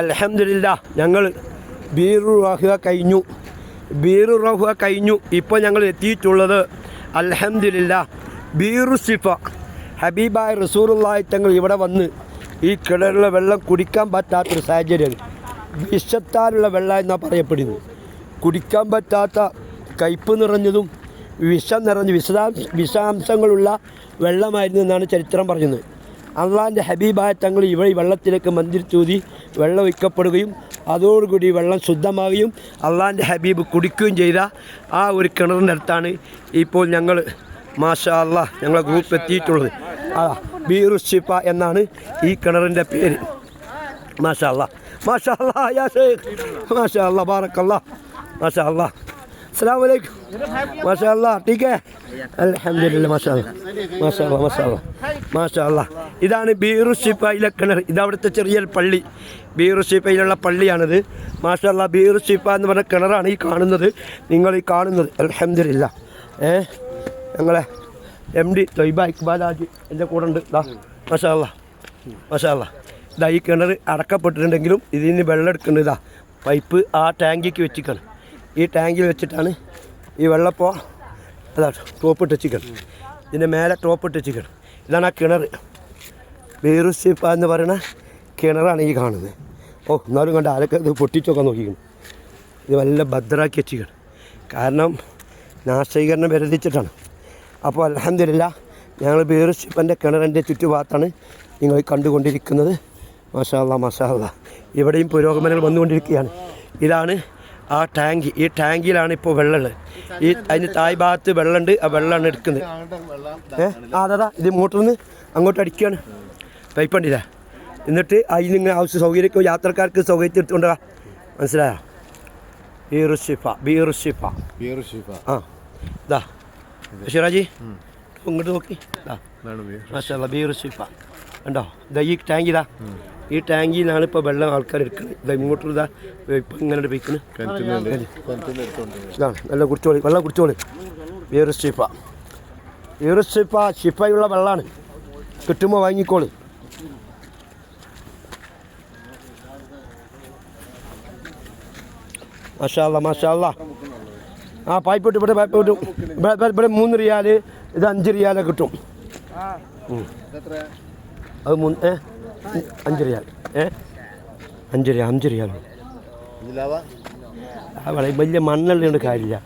അൽഹംദുലില്ലാ ഞങ്ങൾ ബീറുർ റഹ്വ കഴിഞ്ഞു. ഇപ്പോൾ ഞങ്ങൾ എത്തിയിട്ടുള്ളത് അൽഹംദുലില്ലാ ബീറു സിഫ. ഹബീബായ റസൂലുള്ളാഹി തങ്ങൾ ഇവിടെ വന്ന് ഈ കിണറിലെ വെള്ളം കുടിക്കാൻ പറ്റാത്തൊരു സാഹചര്യമാണ്. വിഷത്താലുള്ള വെള്ളം എന്നാണ് പറയപ്പെടുന്നത്. കുടിക്കാൻ പറ്റാത്ത കയ്പ് നിറഞ്ഞതും വിഷം നിറഞ്ഞ വിഷാംശങ്ങളുള്ള വെള്ളമായിരുന്നു എന്നാണ് ചരിത്രം പറയുന്നത്. അള്ളാഹിൻ്റെ ഹബീബായ തങ്ങൾ ഇവിടെ ഈ വെള്ളത്തിലേക്ക് മന്ത്രിച്ചൂതി വെള്ളം ഒഴിക്കപ്പെടുകയും അതോടുകൂടി വെള്ളം ശുദ്ധമാവുകയും അള്ളാഹിൻ്റെ ഹബീബ് കുടിക്കുകയും ചെയ്ത ആ ഒരു കിണറിൻ്റെ അടുത്താണ് ഇപ്പോൾ ഞങ്ങൾ മാഷാ അല്ലാഹ് ഞങ്ങളെ ഗ്രൂപ്പ് എത്തിയിട്ടുള്ളത്. ബീറു സിഫ എന്നാണ് ഈ കിണറിൻ്റെ പേര്. മാഷാ അല്ലാഹ് മാഷാ അല്ലാഹ് യാ ശൈഖ് മാഷാ അല്ലാഹ് ബാറക്കല്ലാഹ് മാഷാ അല്ലാഹ്. अस्सलाम वालेकुम माशा अल्लाह. ठीक है अल्हम्दुलिल्लाह माशा अल्लाह माशा अल्लाह माशा अल्लाह മാഷാ അല്ലാഹ്. ഇതാണ് ബീറു സിഫയിലെ കിണർ. ഇതവിടുത്തെ ചെറിയൊരു പള്ളി, ബീറു സിഫയിലുള്ള പള്ളിയാണിത്. മാഷാ അല്ലാഹ് ബീറു സിഫ എന്ന് പറഞ്ഞ കിണറാണ് ഈ കാണുന്നത്, നിങ്ങൾ ഈ കാണുന്നത്. അൽഹംദുലില്ലാഹ് ഞങ്ങളെ MD തൊയ്ബ ഇക്ബാൽ ഹാജി എൻ്റെ കൂടെ ഉണ്ട്. മാഷാ അല്ലാഹ് മാഷാ അല്ലാഹ്. ഇതാ ഈ കിണർ അടക്കപ്പെട്ടിട്ടുണ്ടെങ്കിലും ഇതിന് വെള്ളം എടുക്കുന്നത് ഇതാ പൈപ്പ് ആ ടാങ്കിക്ക് വെച്ചിക്കാണ്. ഈ ടാങ്കിൽ വെച്ചിട്ടാണ് ഈ വെള്ളപ്പോൾ അതാ ടോപ്പ് ഇട്ട് വെച്ചിക്കണം. ഇതിൻ്റെ മേലെ ടോപ്പ് ഇട്ട് വെച്ചിക്കണം. ഇതാണ് ആ കിണർ. ബീറു സിഫ എന്ന് പറയുന്ന കിണറാണ് ഈ കാണുന്നത്. എന്നാലും കണ്ട് ആരൊക്കെ ഇത് പൊട്ടിച്ചൊക്കെ നോക്കിക്കണം. ഇത് വല്ല ഭദ്രാക്കി വെച്ചിക്കണം, കാരണം നാശീകരണം വരുത്തിച്ചിട്ടാണ്. അപ്പോൾ അൽഹംദുലില്ലാഹ് ഞങ്ങൾ ബീറു സിഫൻ്റെ കിണറിൻ്റെ ചുറ്റുഭാഗത്താണ് നിങ്ങൾ കണ്ടുകൊണ്ടിരിക്കുന്നത്. മാഷാ അല്ലാഹ് മാഷാ അല്ലാഹ്. ഇവിടെയും പുരോഗമനങ്ങൾ വന്നുകൊണ്ടിരിക്കുകയാണ്. ഇതാണ് ആ ടാങ്കി. ഈ ടാങ്കിയിലാണ് ഇപ്പോൾ വെള്ളമുള്ളത്. ഈ അതിന് തായ് ഭാഗത്ത് വെള്ളമുണ്ട്, ആ വെള്ളമാണ് എടുക്കുന്നത്. അതാ ഇത് മോട്ടറിൽ നിന്ന് അങ്ങോട്ട് അടിക്കുകയാണ്, പൈപ്പ് ഉണ്ടില്ല. എന്നിട്ട് അതിന് ഇങ്ങനെ ആവശ്യ സൗകര്യമൊക്കെ യാത്രക്കാർക്ക് സൗകര്യത്തിൽ എടുത്തുകൊണ്ടാ. മനസ്സിലായോ? ബീറു സിഫ ബീറു സിഫ ആ ഇതാ ഷിറാജി ഇങ്ങോട്ട് നോക്കി. മാഷാ അല്ലാഹ് ബീറു സിഫ ഉണ്ടോ? ഇതാ ഈ ടാങ്കി. ഇതാ ഈ ടാങ്കിയിലാണ് ഇപ്പോൾ വെള്ളം ആൾക്കാർ എടുക്കുന്നത്. ഇതാ ഇങ്ങോട്ടും ഇതാ ഇപ്പം ഇങ്ങനെ ഉപയോഗിക്കുന്നത്. ഇതാണ് നല്ല കുടിച്ചോളി, വെള്ളം കുടിച്ചോളി. ബീറു സിഫ ബീറു സിഫ സിഫയുള്ള വെള്ളമാണ്, കിട്ടുമ്പോൾ വാങ്ങിക്കോളി. മാഷാ അല്ലാഹ് മാഷാ അല്ലാഹ്. ആ പൈപ്പ് ഇട്ട് ഇവിടെ പൈപ്പ് കിട്ടും. ഇവിടെ 3 റിയാൽ, ഇത് 5 റിയാൽ കിട്ടും. അത് 5 റിയാൽ 5 റിയാൽ. വലിയ മണ്ണുള്ളതുകൊണ്ട് കാര്യമില്ല,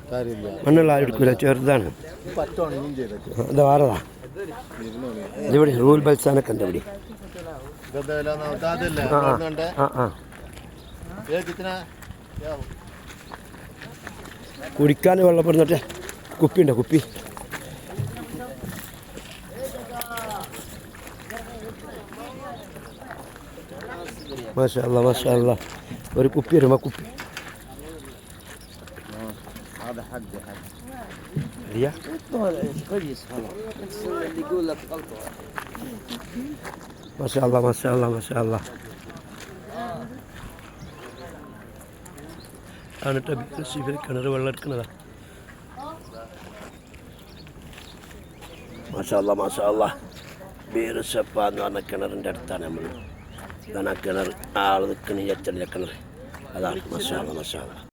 മണ്ണുള്ള ആരും എടുക്കില്ല, ചെറുതാണ്. അത് വേറെതാ. ഇതിവിടെ റൂൽ ബൽസാനൊക്കെ ഉണ്ട് ഇവിടെ. കുടിക്കാൻ വെള്ളപ്പെടുന്നിട്ട് കുപ്പി ഉണ്ടോ? കുപ്പി മാഷാ അല്ലാഹ് മാഷാ അല്ലാഹ്. ഒരു കുപ്പി വരുമ്പോ കുപ്പി മാഷാ അല്ലാഹ് മാഷാ അല്ലാഹ് മാഷാ അല്ലാഹ്. എന്നിട്ട് ബീറു സിഫയിൽ കിണർ വെള്ളം എടുക്കുന്നതാ. മാഷാ അല്ലാഹ് മാഷാ അല്ലാഹ്. ബീറു സിഫ എന്ന് പറഞ്ഞ കിണറിൻ്റെ അടുത്താണ് നമ്മൾ. ഇതാണ് ആ കിണർ, ആൾ നിൽക്കുന്ന കിണർ. അതാണ് മാഷാ അല്ലാഹ് മാഷാ അല്ലാഹ്.